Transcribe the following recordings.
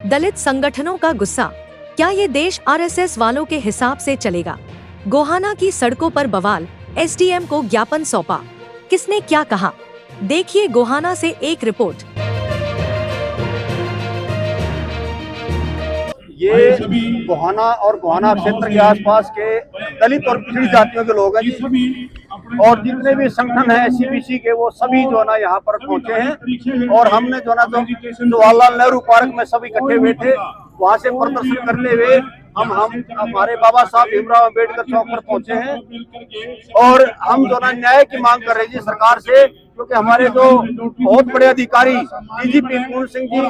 दलित संगठनों का गुस्सा। क्या ये देश आरएसएस वालों के हिसाब से चलेगा? गोहाना की सड़कों पर बवाल, एसडीएम को ज्ञापन सौंपा। किसने क्या कहा? देखिए गोहाना से एक रिपोर्ट। ये गोहाना और गोहाना क्षेत्र के आसपास के दलित और पिछड़ी जातियों के लोग हैं जी, और जितने भी संगठन हैं एससीपीसी के, वो सभी जो है ना यहाँ पर पहुंचे हैं। और हमने जो है ना जवाहरलाल नेहरू पार्क में सब इकट्ठे हुए थे, वहाँ से प्रदर्शन करते हुए हम हमारे बाबा साहब भीमराव अम्बेडकर चौक पर पहुंचे हैं। और हम जो ना न्याय की मांग कर रहे हैं जी सरकार से, क्योंकि हमारे जो बहुत बड़े अधिकारी डीजीपी पूर्ण सिंह जी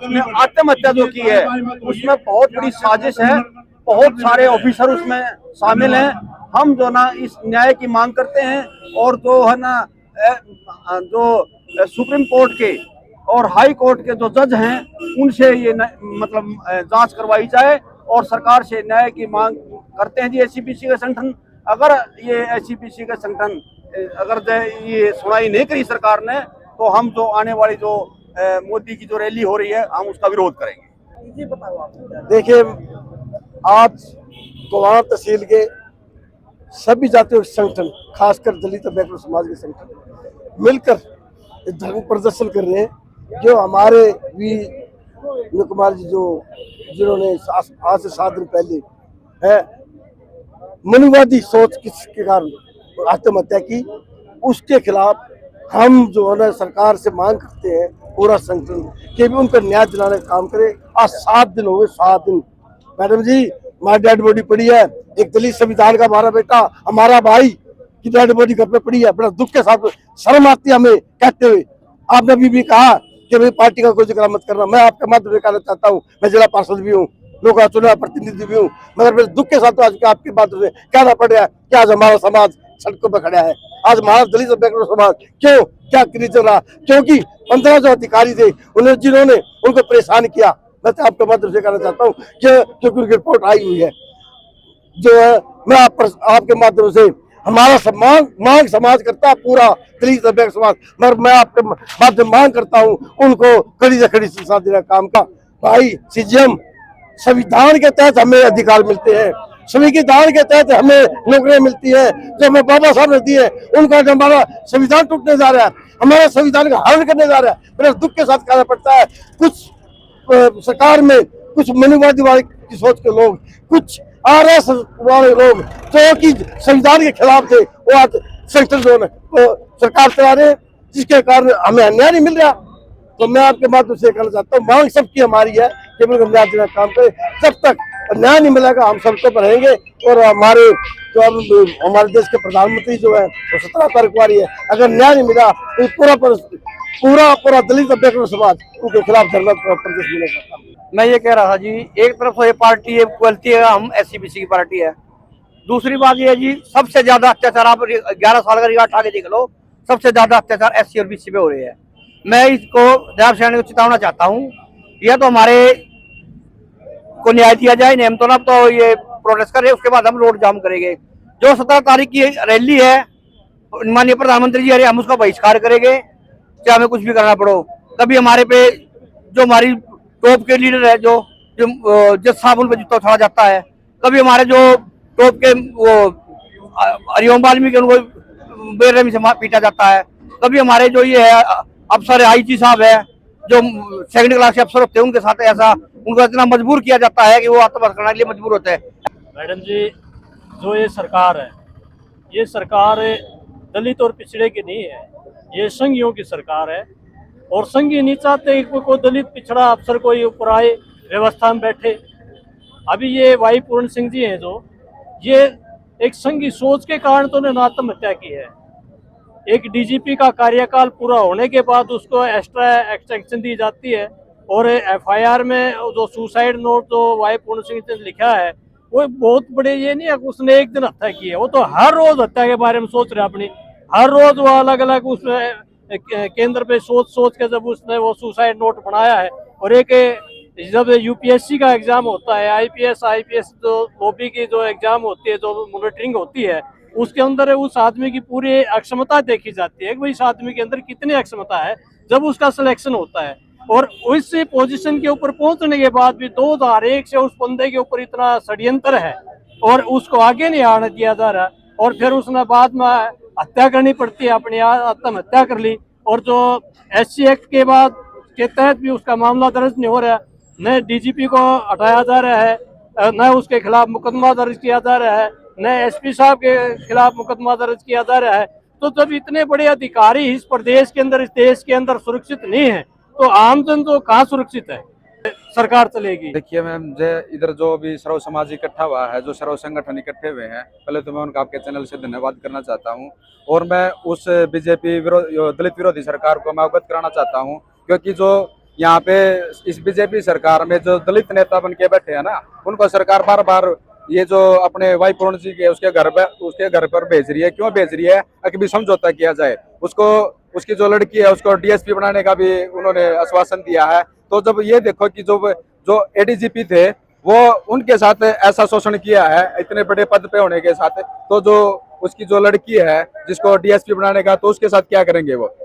ने आत्महत्या जो की है, उसमें बहुत बड़ी साजिश है, बहुत सारे ऑफिसर उसमें शामिल हैं। हम जो ना इस न्याय की मांग करते हैं, और जो है ना जो सुप्रीम कोर्ट के और हाई कोर्ट के जो जज हैं, उनसे ये मतलब जांच करवाई जाए, और सरकार से न्याय की मांग करते हैं जी। एससीपीसी का संगठन, अगर ये एससीपीसी का संगठन अगर ये सुनाई नहीं करी सरकार ने, तो हम जो आने वाली जो मोदी की जो रैली हो रही है, हम उसका विरोध करेंगे। देखिए, आज गोहाना तहसील के सभी जातियों के संगठन, खासकर दलित और बैकवर्ड समाज के संगठन मिलकर धर्म प्रदर्शन कर रहे हैं। जो हमारे वीर कुमार जी जिन्होंने आज से 7 दिन पहले है मनुवादी सोच के कारण आत्महत्या की, उसके खिलाफ हम जो है ना सरकार से मांग करते हैं, पूरा संगठन कि भी उनका न्याय दिलाने का काम करे। आज 7 दिन हो गए, 7 दिन मैडम जी हमारी डेड बॉडी पड़ी है। एक दलित संविधान का हमारा बेटा, हमारा भाई की डेड बॉडी घर पे पड़ी है। बड़ा दुख के साथ शर्म आती है हमें कहते हुए। आपने अभी भी कहा कि भाई पार्टी का कोई जिक्र मत करना। मैं आपके माध्यम से कहना चाहता हूँ, मैं जिला पार्षद भी हूँ, लोग चुनाव प्रतिनिधि भी हूँ, मगर मेरे दुख के साथ आज आपके माध्यम से कहना पड़ रहा है कि आज हमारा समाज सड़कों पर खड़ा है। आज हमारा दलित और बैकवर्ड समाज क्यों क्या चल रहा? क्योंकि 15 जो अधिकारी थे जिन्होंने उनको परेशान किया। मैं तो आपके माध्यम से कहना चाहता हूँ कि उनकी रिपोर्ट आई हुई है, जो है मैं आपके माध्यम से हमारा मांग समाज करता है, पूरा दलित और बैकवर्ड समाज, मगर मैं आपके माध्यम मांग करता हूँ उनको कड़ी से कड़ी सजा देने का काम का। भाई सीजीएम, संविधान के तहत हमें अधिकार मिलते हैं, संविधान के तहत हमें नौकरियां मिलती है जो हमें बाबा साहब ने दी है। उनका जो हमारा संविधान टूटने जा रहा है, हमारे संविधान का हनन करने जा रहा है। मेरे दुख के साथ कहना पड़ता है, कुछ सरकार में कुछ मनुवादी वाले की सोच के लोग, कुछ आरएस वाले लोग जो कि संविधान के खिलाफ थे, वो आज संगठन जो है सरकार चला रहे हैं, जिसके कारण हमें अन्याय नहीं मिल रहा। तो मैं आपके माध्यम से कहना चाहता हूँ, मांग सबकी हमारी है कि न्याय देने का काम करे। जब तक न्याय नहीं मिलेगा हम सड़कों पर रहेंगे। और हमारे जो हमारे देश के प्रधानमंत्री जो है वो 17 तारीख को आ रही है, अगर न्याय नहीं मिला तो पूरा दलित और बैकवर्ड समाज उनके खिलाफ धरना प्रदर्शन मिलेगा। मैं ये कह रहा था जी, एक तरफ तो ये पार्टी ये बोलती है हम एससीपीसी की पार्टी है, दूसरी बात ये है जी सबसे ज्यादा अत्याचार आप 11 साल का रिकॉर्ड आगे देख लो, सबसे ज्यादा अत्याचार एससी और बीसी पे हो रहे हैं। मैं इसको जनाब सैनी को चेतावना चाहता हूँ, यह तो हमारे को न्याय दिया जाए, नहीं तो ना तो ये प्रोटेस्ट करें, उसके बाद हम रोड जाम करेंगे। जो 17 तारीख की रैली है, माननीय प्रधानमंत्री जी, अरे हम उसका बहिष्कार करेंगे, चाहे हमें कुछ भी करना पड़ो। कभी हमारे पे जो हमारी टॉप के लीडर है, जो जज साहब, उन पर जूता उठाया जाता है। कभी हमारे जो टॉप के वो हरिओम वाल्मीकि उनको बेरहमी से पीटा जाता है। कभी हमारे जो ये है अफसर आईजी साहब है, जो 2nd क्लास के अफसर होते हैं, उनके साथ ऐसा उनको इतना मजबूर किया जाता है कि वो आत्महत्या करने के लिए मजबूर होते हैं। मैडम जी, जो ये सरकार है, ये सरकार दलित और पिछड़े की नहीं है, ये संघियों की सरकार है। और संघी नहीं चाहते कि कोई दलित पिछड़ा अफसर कोई ऊपर आए, व्यवस्था में बैठे। अभी ये भाई पूर्ण सिंह जी हैं, जो ये एक संघी सोच के कारण तो उन्होंने आत्महत्या की है। एक डीजीपी का कार्यकाल पूरा होने के बाद उसको एक्स्ट्रा एक्सटेंशन दी जाती है, और एफआईआर में जो सुसाइड नोट जो भाई पूर्ण सिंह ने लिखा है, वो बहुत बड़े ये नहीं है उसने एक दिन हत्या की है, वो तो हर रोज हत्या के बारे में सोच रहे अपनी। हर रोज वो अलग अलग उस केंद्र पे सोच के जब उसने वो सुसाइड नोट बनाया है। और एक जब यूपीएससी का एग्जाम होता है, आईपीएस जो लॉबी की जो एग्जाम होती है, जो मॉनिटरिंग होती है, उसके अंदर उस आदमी की पूरी अक्षमता देखी जाती है कि भाई इस आदमी के अंदर कितनी अक्षमता है, जब उसका सिलेक्शन होता है। और उस पोजीशन के ऊपर पहुंचने के बाद भी 2001 से उस बंदे के ऊपर इतना षड्यंत्र है और उसको आगे नहीं आने दिया जा रहा, और फिर उसने बाद में हत्या करनी पड़ती है, अपनी आत्महत्या कर ली। और जो SC एक्ट के बाद के तहत भी उसका मामला दर्ज नहीं हो रहा, न DGP को हटाया जा रहा है, न उसके खिलाफ मुकदमा दर्ज किया जा रहा है, न SP साहब के खिलाफ मुकदमा दर्ज किया जा रहा है। तो जब इतने बड़े अधिकारी इस प्रदेश के अंदर, इस देश के अंदर सुरक्षित नहीं है, तो आमजन तो कहाँ सुरक्षित है? सरकार चलेगी। देखिए मैम, इधर जो भी सर्व समाज इकट्ठा हुआ है, जो सर्व संगठन इकट्ठे हुए हैं, पहले तो मैं उनका आपके चैनल से धन्यवाद करना चाहता हूं। और मैं उस बीजेपी दलित विरोधी सरकार को मैं अवगत कराना चाहता हूं, क्योंकि जो यहाँ पे इस बीजेपी सरकार में जो दलित नेता बन के बैठे हैं ना, उनको सरकार बार बार ये जो अपने वाई पूर्ण जी के उसके घर पर भेज रही है। क्यों भेज रही है? कि समझौता किया जाए। उसको, उसकी जो लड़की है उसको DSP बनाने का भी उन्होंने आश्वासन दिया है। तो जब ये देखो कि जो ADGP थे वो उनके साथ ऐसा शोषण किया है इतने बड़े पद पे होने के साथ, तो जो उसकी जो लड़की है जिसको DSP बनाने का, तो उसके साथ क्या करेंगे वो?